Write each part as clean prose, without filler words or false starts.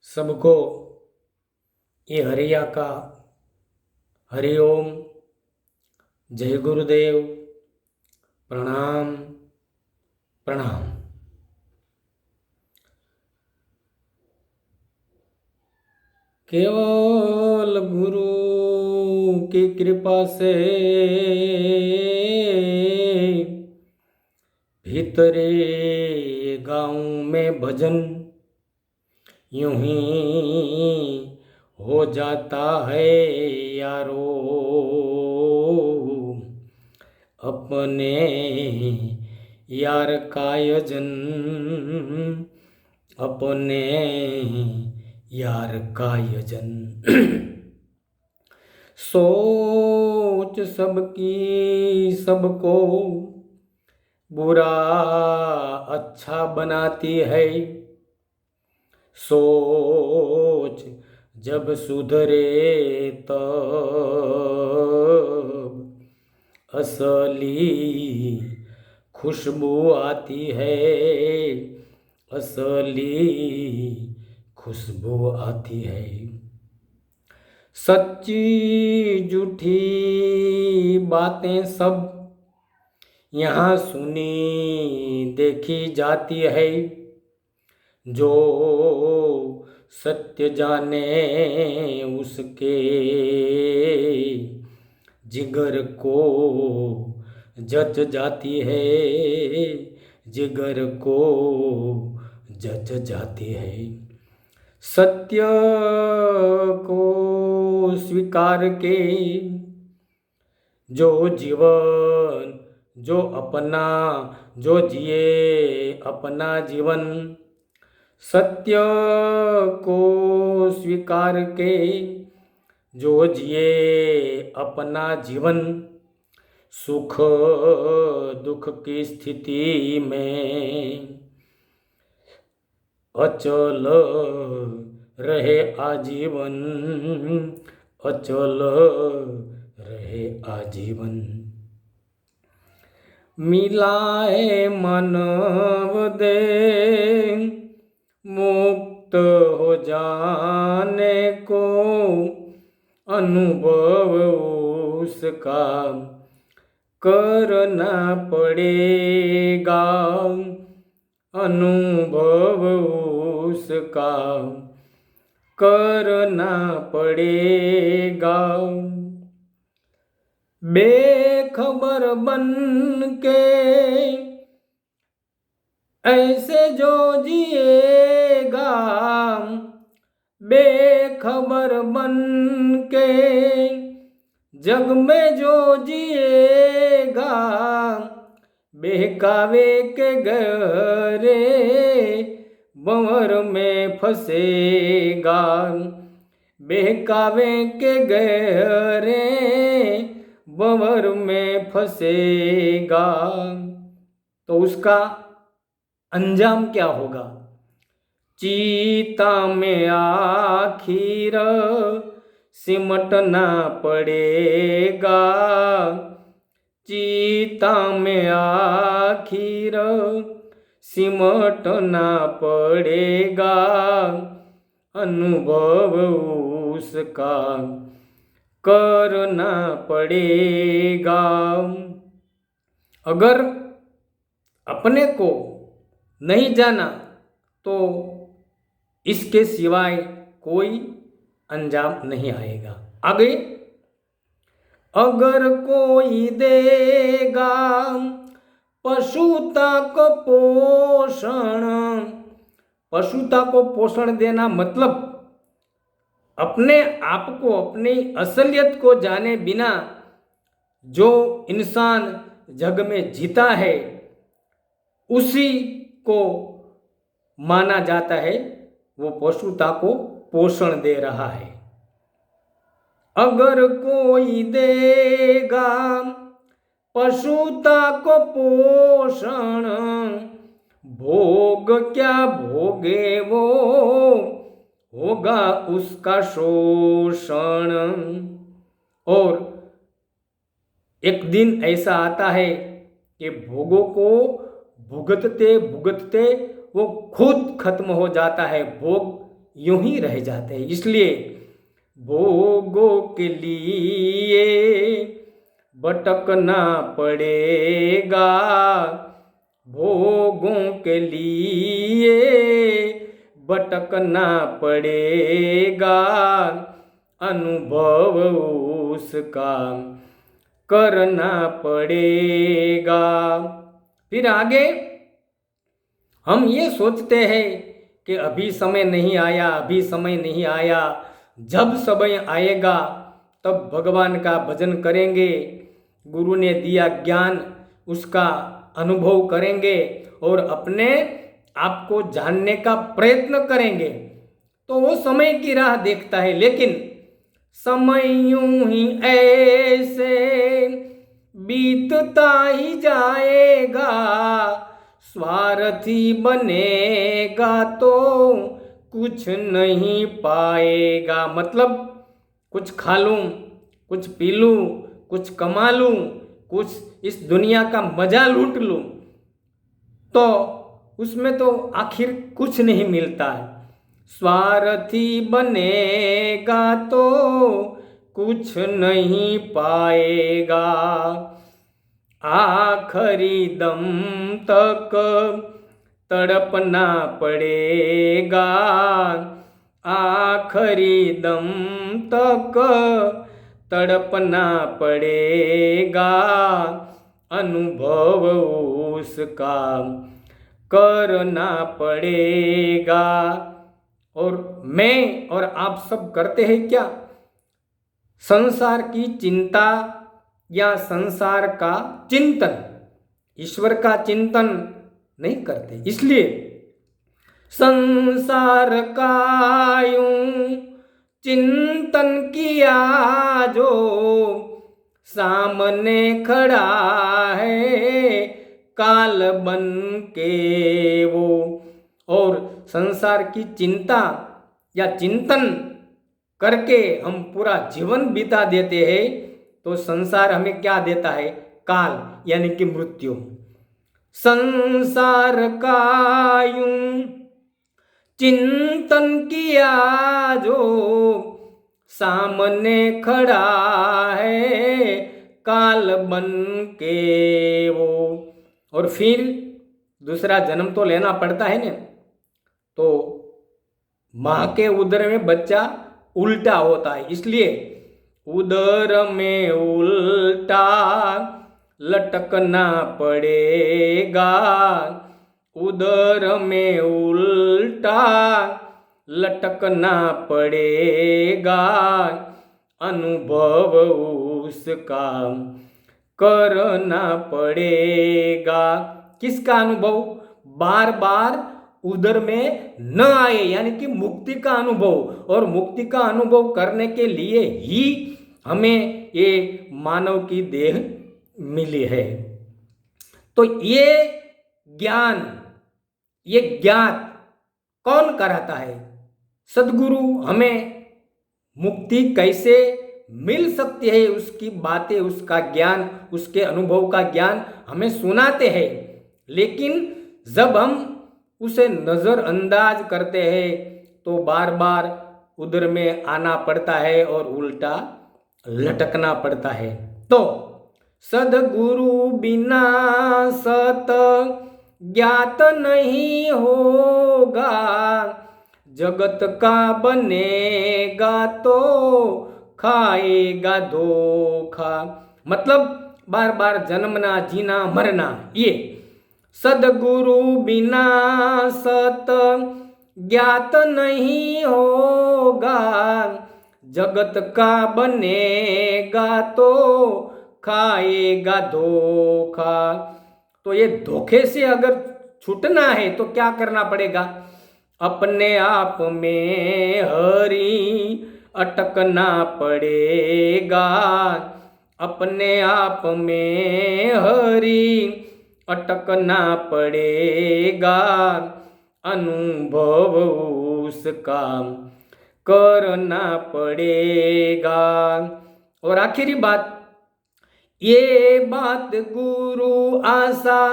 सबको ये हरिया का हरिओम, जय गुरुदेव, प्रणाम प्रणाम। केवल गुरु की कृपा से भीतरे गाँव में भजन यूं ही हो जाता है यारो। अपने यार का यजन, अपने यार का यजन। सोच सबकी सबको बुरा अच्छा बनाती है। सोच जब सुधरे तब असली खुशबू आती है, असली खुशबू आती है। सच्ची झूठी बातें सब यहाँ सुनी देखी जाती है। जो सत्य जाने उसके जिगर को जच जाती है, जिगर को जच जाती है। सत्य को स्वीकार के जो जीवन जो अपना जो जिए अपना जीवन। सत्य को स्वीकार के जो जिए अपना जीवन। सुख दुख की स्थिति में अचल रहे आजीवन, अचल रहे आजीवन। मिलाए मानव देह मुक्त हो जाने को, अनुभव उसका करना पड़ेगा, अनुभव उसका करना पड़ेगा। बेखबर बन के ऐसे जो जिएगा, बेखबर बन के जग में जो जिएगा, बहकावे के गहरे भंवर में फंसेगा, बहकावे के गहरे भंवर में फंसेगा। तो उसका अंजाम क्या होगा? चीता में आखिर सिमटना पड़ेगा, चीता में आखिर सिमटना पड़ेगा, अनुभव उसका करना पड़ेगा। अगर अपने को नहीं जाना तो इसके सिवाय कोई अंजाम नहीं आएगा। आगे, अगर कोई देगा पशुता को पोषण, पशुता को पोषण देना मतलब अपने आप को अपनी असलियत को जाने बिना जो इंसान जग में जीता है उसी को माना जाता है वो पशुता को पोषण दे रहा है। अगर कोई देगा पशुता को पोषण, भोग क्या भोगे वो होगा उसका शोषण। और एक दिन ऐसा आता है कि भोगों को भुगतते भुगतते वो खुद खत्म हो जाता है, भोग यूं ही रह जाते हैं। इसलिए भोगों के लिए भटकना पड़ेगा, भोगों के लिए भटकना पड़ेगा, अनुभव उसका करना पड़ेगा। फिर आगे हम ये सोचते हैं कि अभी समय नहीं आया, अभी समय नहीं आया, जब समय आएगा तब भगवान का भजन करेंगे, गुरु ने दिया ज्ञान उसका अनुभव करेंगे और अपने आप को जानने का प्रयत्न करेंगे। तो वो समय की राह देखता है, लेकिन समय यूं ही ऐसे बीतता ही जाएगा, स्वार्थी बनेगा तो कुछ नहीं पाएगा। मतलब कुछ खा लूं, कुछ पी लूं, कुछ कमा लूं, कुछ इस दुनिया का मजा लूट लूं, तो उसमें तो आखिर कुछ नहीं मिलता है। स्वार्थी बनेगा तो कुछ नहीं पाएगा, आखिरी दम तक तड़पना पड़ेगा, आखिरी दम तक तड़पना पड़ेगा, अनुभव उसका करना पड़ेगा। और मैं और आप सब करते हैं क्या? संसार की चिंता या संसार का चिंतन, ईश्वर का चिंतन नहीं करते। इसलिए संसार का यूं चिंतन किया जो सामने खड़ा है काल बन के वो। और संसार की चिंता या चिंतन करके हम पूरा जीवन बिता देते हैं, तो संसार हमें क्या देता है? काल, यानी कि मृत्यु। संसार का यूं चिंतन किया जो सामने खड़ा है काल बन के वो। और फिर दूसरा जन्म तो लेना पड़ता है ना। तो माँ के उदर में बच्चा उल्टा होता है, इसलिए उदर में उल्टा लटकना पड़ेगा, उदर में उल्टा लटकना पड़ेगा, अनुभव उसका करना पड़ेगा। किसका अनुभव? बार बार उधर में न आए, यानी कि मुक्ति का अनुभव। और मुक्ति का अनुभव करने के लिए ही हमें ये मानव की देह मिली है। तो ये ज्ञान, ये ज्ञात कौन कराता है? सद्गुरु हमें मुक्ति कैसे मिल सकती है उसकी बातें, उसका ज्ञान, उसके अनुभव का ज्ञान हमें सुनाते हैं। लेकिन जब हम उसे नज़रअंदाज करते हैं तो बार बार उधर में आना पड़ता है और उल्टा लटकना पड़ता है। तो सद्गुरु बिना सत ज्ञात नहीं होगा, जगत का बनेगा तो खाएगा धोखा। मतलब बार बार जन्मना, जीना, मरना। ये सद्गुरु बिना सत ज्ञात नहीं होगा, जगत का बनेगा तो खाएगा धोखा। तो ये धोखे से अगर छूटना है तो क्या करना पड़ेगा? अपने आप में हरि अटकना पड़ेगा, अपने आप में हरि अटकना पड़ेगा, अनुभव उसका करना पड़ेगा। और आखिरी बात, ये बात गुरु आशा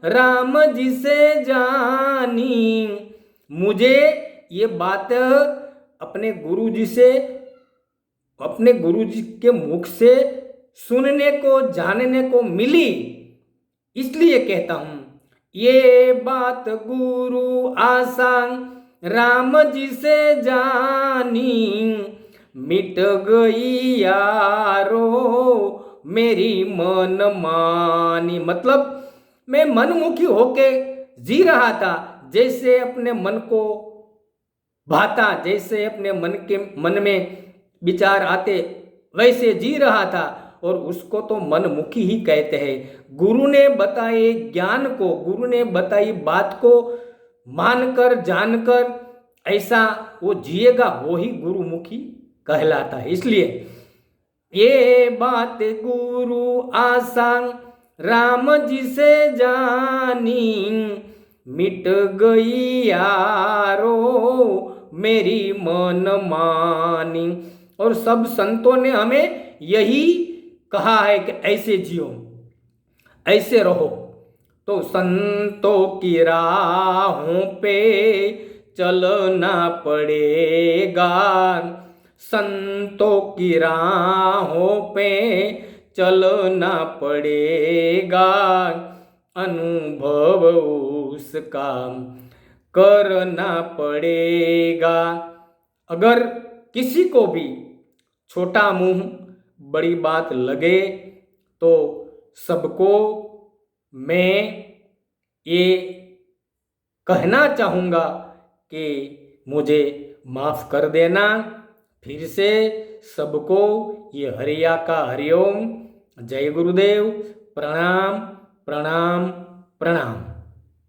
राम जी से जानी, मुझे ये बात अपने गुरुजी से, अपने गुरुजी के मुख से सुनने को जानने को मिली, इसलिए कहता हूं ये बात गुरु आसान राम जी से जानी, मिट गई यारो मेरी मन मानी। मतलब मैं मनमुखी होके जी रहा था, जैसे अपने मन को भाता, जैसे अपने मन में विचार आते वैसे जी रहा था, और उसको तो मनमुखी ही कहते हैं। गुरु ने बताए ज्ञान को, गुरु ने बताई बात को मानकर जानकर ऐसा वो जिएगा, वो ही गुरुमुखी कहलाता है। इसलिए ये बात गुरु आसान राम जी से जानी, मिट गई यारो मेरी मन मानी। और सब संतों ने हमें यही कहा है कि ऐसे जियो, ऐसे रहो। तो संतों की राहों पे चलना पड़ेगा, संतों की राहों पे चलना पड़ेगा, अनुभव उसका करना पड़ेगा। अगर किसी को भी छोटा मुंह बड़ी बात लगे तो सबको मैं ये कहना चाहूँगा कि मुझे माफ़ कर देना। फिर से सबको ये हरिया का हरिओम। जय गुरुदेव। प्रणाम प्रणाम प्रणाम।